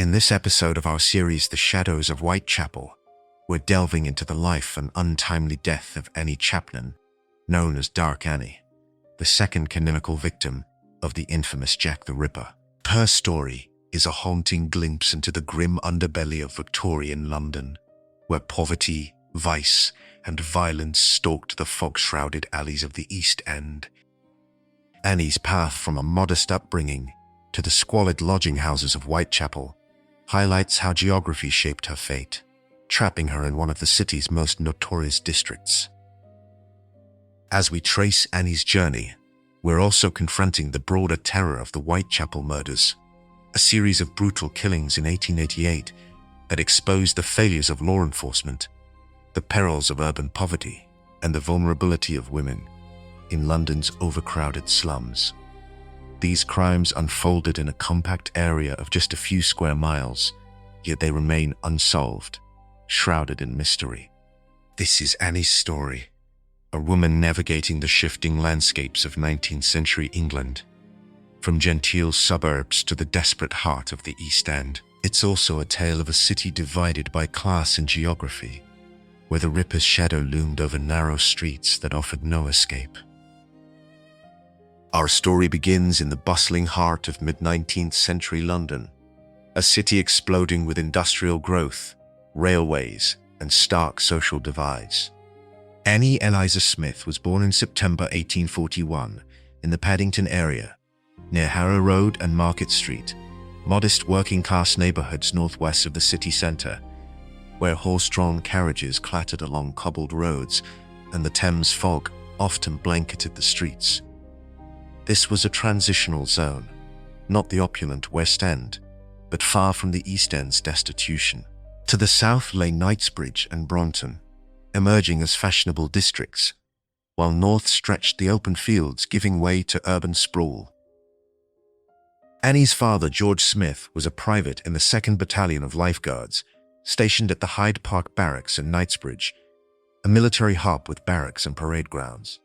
In this episode of our series, The Shadows of Whitechapel, we're delving into the life and untimely death of Annie Chapman, known as Dark Annie, the second canonical victim of the infamous Jack the Ripper. Her story is a haunting glimpse into the grim underbelly of Victorian London, where poverty, vice, and violence stalked the fog-shrouded alleys of the East End. Annie's path from a modest upbringing to the squalid lodging houses of Whitechapel highlights how geography shaped her fate, trapping her in one of the city's most notorious districts. As we trace Annie's journey, we're also confronting the broader terror of the Whitechapel murders, a series of brutal killings in 1888 that exposed the failures of law enforcement, the perils of urban poverty, and the vulnerability of women in London's overcrowded slums. These crimes unfolded in a compact area of just a few square miles, yet they remain unsolved, shrouded in mystery. This is Annie's story, a woman navigating the shifting landscapes of 19th century England. From genteel suburbs to the desperate heart of the East End, it's also a tale of a city divided by class and geography, where the Ripper's shadow loomed over narrow streets that offered no escape. Our story begins in the bustling heart of mid-19th century London, a city exploding with industrial growth, railways, and stark social divides. Annie Eliza Smith was born in September 1841 in the Paddington area, near Harrow Road and Market Street, modest working-class neighborhoods northwest of the city center, where horse-drawn carriages clattered along cobbled roads and the Thames fog often blanketed the streets. This was a transitional zone, not the opulent West End, but far from the East End's destitution. To the south lay Knightsbridge and Brompton, emerging as fashionable districts, while north stretched the open fields, giving way to urban sprawl. Annie's father, George Smith, was a private in the 2nd Battalion of Lifeguards, stationed at the Hyde Park Barracks in Knightsbridge, a military hub with barracks and parade grounds.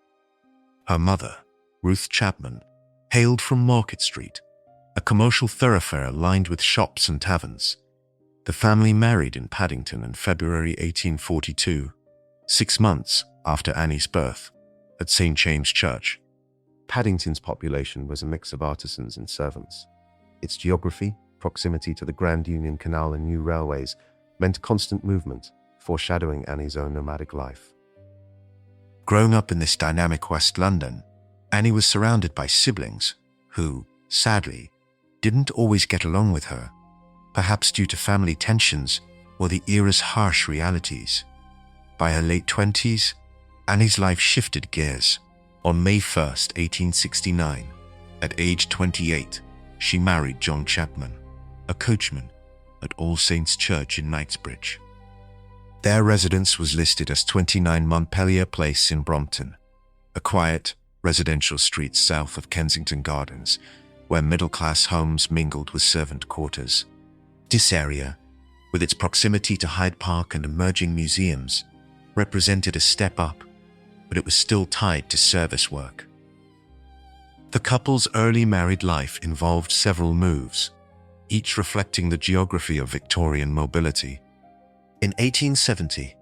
Her mother, Ruth Chapman, hailed from Market Street, a commercial thoroughfare lined with shops and taverns. The family married in Paddington in February 1842, 6 months after Annie's birth, at St. James Church. Paddington's population was a mix of artisans and servants. Its geography, proximity to the Grand Union Canal and new railways, meant constant movement, foreshadowing Annie's own nomadic life. Growing up in this dynamic West London, Annie was surrounded by siblings who, sadly, didn't always get along with her, perhaps due to family tensions or the era's harsh realities. By her late 20s, Annie's life shifted gears. On May 1st, 1869, at age 28, she married John Chapman, a coachman at All Saints Church in Knightsbridge. Their residence was listed as 29 Montpellier Place in Brompton, a quiet, residential street south of Kensington Gardens, where middle-class homes mingled with servant quarters. This area, with its proximity to Hyde Park and emerging museums, represented a step up, but it was still tied to service work. The couple's early married life involved several moves, each reflecting the geography of Victorian mobility. In 1870,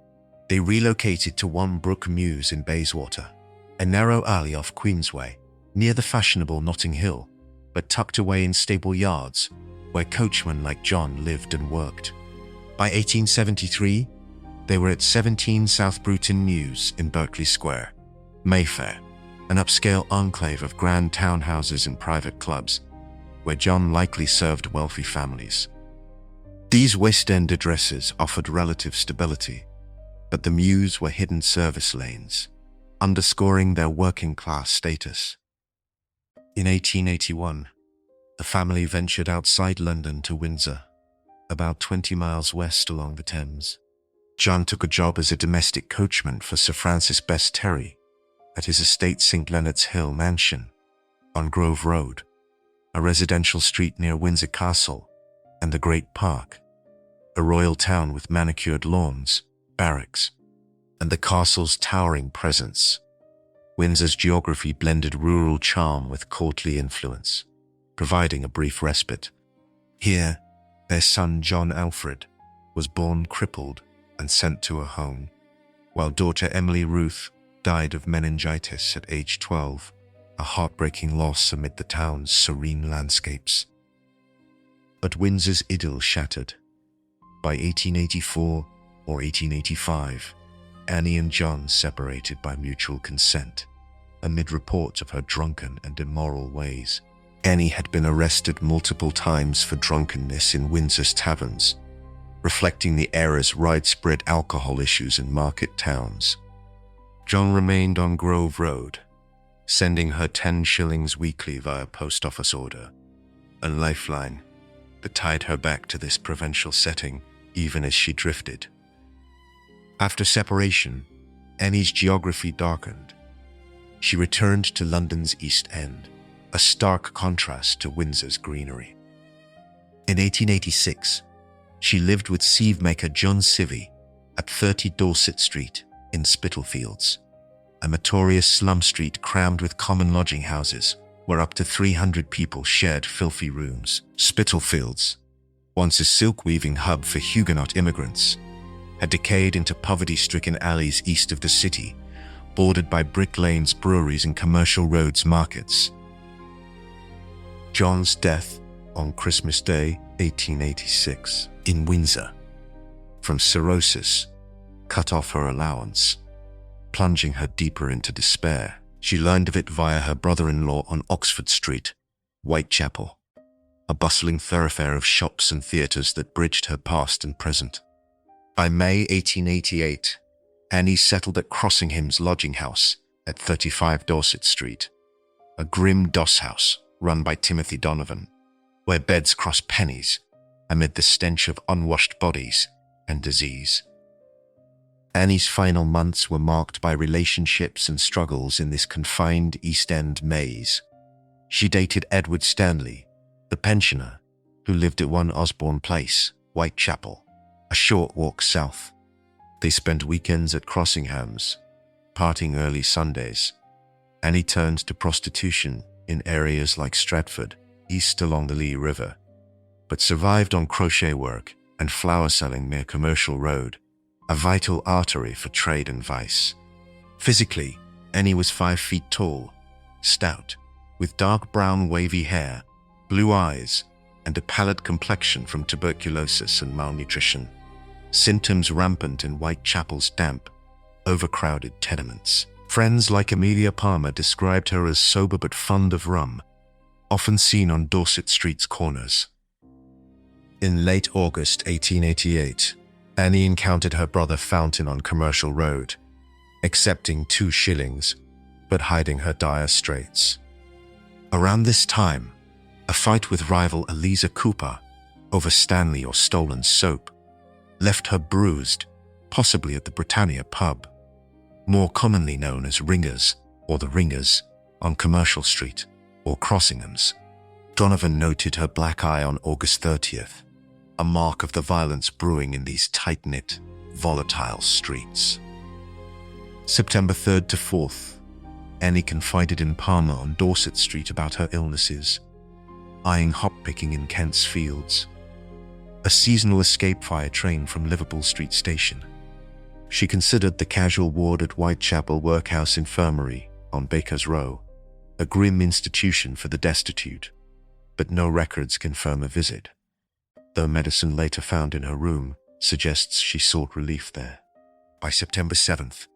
they relocated to One Brook Mews in Bayswater, a narrow alley off Queensway, near the fashionable Notting Hill, but tucked away in stable yards, where coachmen like John lived and worked. By 1873, they were at 17 South Bruton Mews in Berkeley Square, Mayfair, an upscale enclave of grand townhouses and private clubs, where John likely served wealthy families. These West End addresses offered relative stability, but the Mews were hidden service lanes, underscoring their working-class status. In 1881, the family ventured outside London to Windsor, about 20 miles west along the Thames. John took a job as a domestic coachman for Sir Francis Best Terry at his estate St. Leonard's Hill Mansion on Grove Road, a residential street near Windsor Castle and the Great Park, a royal town with manicured lawns, barracks, and the castle's towering presence. Windsor's geography blended rural charm with courtly influence, providing a brief respite. Here, Their son, John Alfred, was born crippled and sent to a home, while daughter Emily Ruth died of meningitis at age 12, a heartbreaking loss amid the town's serene landscapes. But Windsor's idyll shattered. By 1884 or 1885, Annie and John separated by mutual consent, amid reports of her drunken and immoral ways. Annie had been arrested multiple times for drunkenness in Windsor's taverns, reflecting the era's widespread alcohol issues in market towns. John remained on Grove Road, sending her 10 shillings weekly via post office order, a lifeline that tied her back to this provincial setting even as she drifted. After separation, Annie's geography darkened. She returned to London's East End, a stark contrast to Windsor's greenery. In 1886, she lived with sieve-maker John Civvy at 30 Dorset Street in Spitalfields, a notorious slum street crammed with common lodging houses where up to 300 people shared filthy rooms. Spitalfields, once a silk-weaving hub for Huguenot immigrants, had decayed into poverty-stricken alleys east of the city, bordered by brick lanes, breweries, and commercial roads markets. John's death on Christmas Day, 1886, in Windsor, from cirrhosis, cut off her allowance, plunging her deeper into despair. She learned of it via her brother-in-law on Oxford Street, Whitechapel, a bustling thoroughfare of shops and theatres that bridged her past and present. By May 1888, Annie settled at Crossingham's lodging house at 35 Dorset Street, a grim doss house run by Timothy Donovan, where beds crossed pennies amid the stench of unwashed bodies and disease. Annie's final months were marked by relationships and struggles in this confined East End maze. She dated Edward Stanley, the pensioner, who lived at 1 Osborne Place, Whitechapel, a short walk south. They spent weekends at Crossingham's, partying early Sundays. Annie turned to prostitution in areas like Stratford, east along the Lee River, but survived on crochet work and flower selling near Commercial Road, a vital artery for trade and vice. Physically, Annie was 5 feet tall, stout, with dark brown wavy hair, blue eyes, and a pallid complexion from tuberculosis and malnutrition, symptoms rampant in Whitechapel's damp, overcrowded tenements. Friends like Amelia Palmer described her as sober but fond of rum, often seen on Dorset Street's corners. In late August 1888, Annie encountered her brother Fountain on Commercial Road, accepting 2 shillings, but hiding her dire straits. Around this time, a fight with rival Eliza Cooper over Stanley or stolen soap left her bruised, possibly at the Britannia pub, more commonly known as Ringers or the Ringers, on Commercial Street or Crossingham's. Donovan noted her black eye on August 30th, a mark of the violence brewing in these tight-knit, volatile streets. September 3rd to 4th, Annie confided in Palmer on Dorset Street about her illnesses, eyeing hop-picking in Kent's Fields, a seasonal escape fire train from Liverpool Street Station. She considered the casual ward at Whitechapel Workhouse Infirmary on Baker's Row, a grim institution for the destitute, but no records confirm a visit, though medicine later found in her room suggests she sought relief there. By September 7th,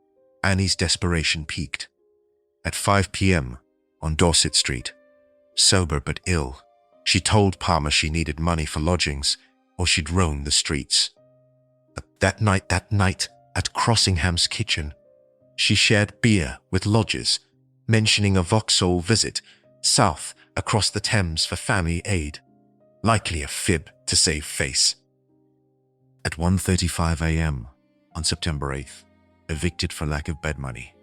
Annie's desperation peaked. At 5 p.m. on Dorset Street, sober but ill, she told Palmer she needed money for lodgings or she'd roam the streets. That night, at Crossingham's kitchen, she shared beer with lodgers, mentioning a Vauxhall visit south across the Thames for family aid, likely a fib to save face. At 1:35 a.m. on September 8th, evicted for lack of bed money,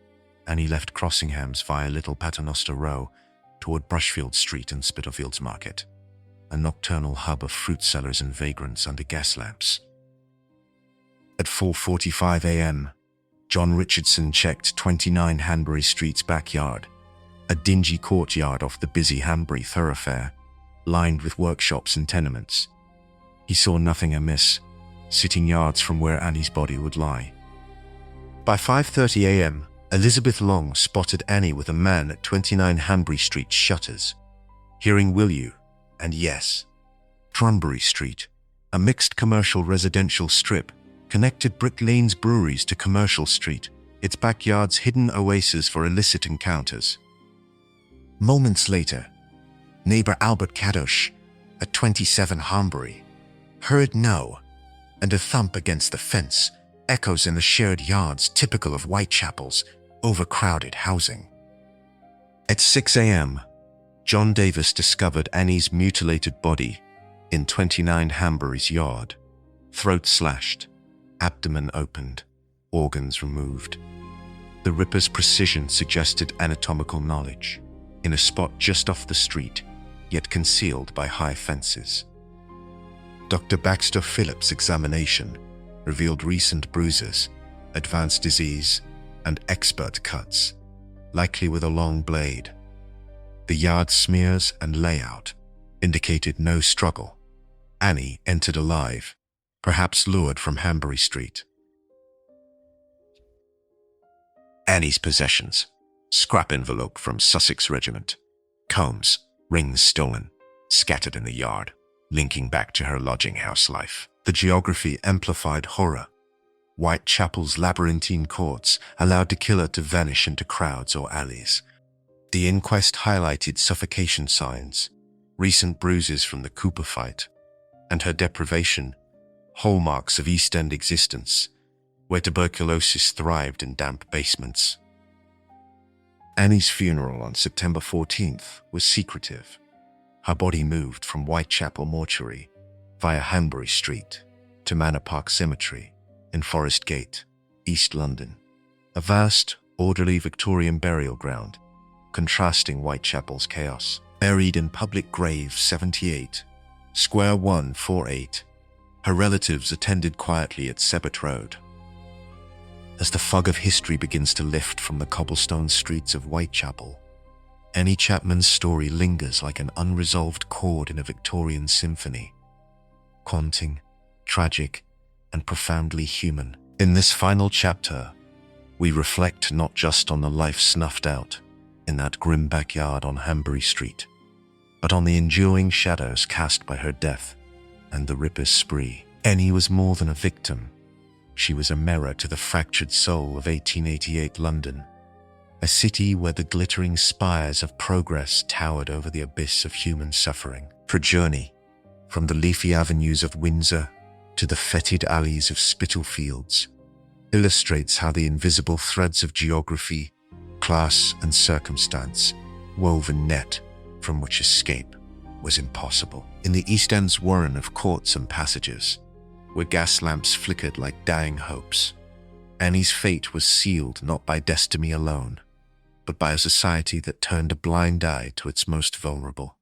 Annie left Crossingham's via Little Paternoster Row toward Brushfield Street and Spitalfields Market, a nocturnal hub of fruit sellers and vagrants under gas lamps. At 4:45 a.m., John Richardson checked 29 Hanbury Street's backyard, a dingy courtyard off the busy Hanbury thoroughfare, lined with workshops and tenements. He He saw nothing amiss, sitting yards from where Annie's body would lie. By 5:30 a.m., Elizabeth Long spotted Annie with a man at 29 Hanbury Street shutters. Hearing "Will you?" and "Yes." Hanbury Street, a mixed commercial residential strip, connected Brick Lane's breweries to Commercial Street, its backyard's hidden oasis for illicit encounters. Moments later, neighbor Albert Kadosh, at 27 Hanbury, heard "No," and a thump against the fence, echoes in the shared yards typical of Whitechapel's overcrowded housing. At 6 a.m., John Davis discovered Annie's mutilated body in 29 Hanbury's yard, throat slashed, abdomen opened, organs removed. The Ripper's precision suggested anatomical knowledge, in a spot just off the street, yet concealed by high fences. Dr. Bagster Phillips' examination revealed recent bruises, advanced disease, and expert cuts, likely with a long blade. The yard smears and layout indicated no struggle. Annie entered alive, perhaps lured from Hanbury Street. Annie's possessions: scrap envelope from Sussex Regiment, combs, rings stolen, scattered in the yard, linking back to her lodging house life. The geography amplified horror. Whitechapel's labyrinthine courts allowed the killer to vanish into crowds or alleys. The inquest highlighted suffocation signs, recent bruises from the Cooper fight, and her deprivation, hallmarks of East End existence, where tuberculosis thrived in damp basements. Annie's funeral on September 14th was secretive. Her body moved from Whitechapel mortuary via Hanbury Street to Manor Park Cemetery in Forest Gate, East London, a vast, orderly Victorian burial ground, contrasting Whitechapel's chaos. Buried in Public Grave 78, Square 148, her relatives attended quietly at Sebert Road. As the fog of history begins to lift from the cobblestone streets of Whitechapel, Annie Chapman's story lingers like an unresolved chord in a Victorian symphony, haunting, tragic, and profoundly human. In this final chapter, we reflect not just on the life snuffed out in that grim backyard on Hanbury Street, but on the enduring shadows cast by her death and the Ripper's spree. Annie was more than a victim. She was a mirror to the fractured soul of 1888 London, a city where the glittering spires of progress towered over the abyss of human suffering. Her journey, from the leafy avenues of Windsor to the fetid alleys of Spitalfields, illustrates how the invisible threads of geography, class, and circumstance wove a net from which escape was impossible. In the East End's warren of courts and passages, where gas lamps flickered like dying hopes, Annie's fate was sealed not by destiny alone, but by a society that turned a blind eye to its most vulnerable.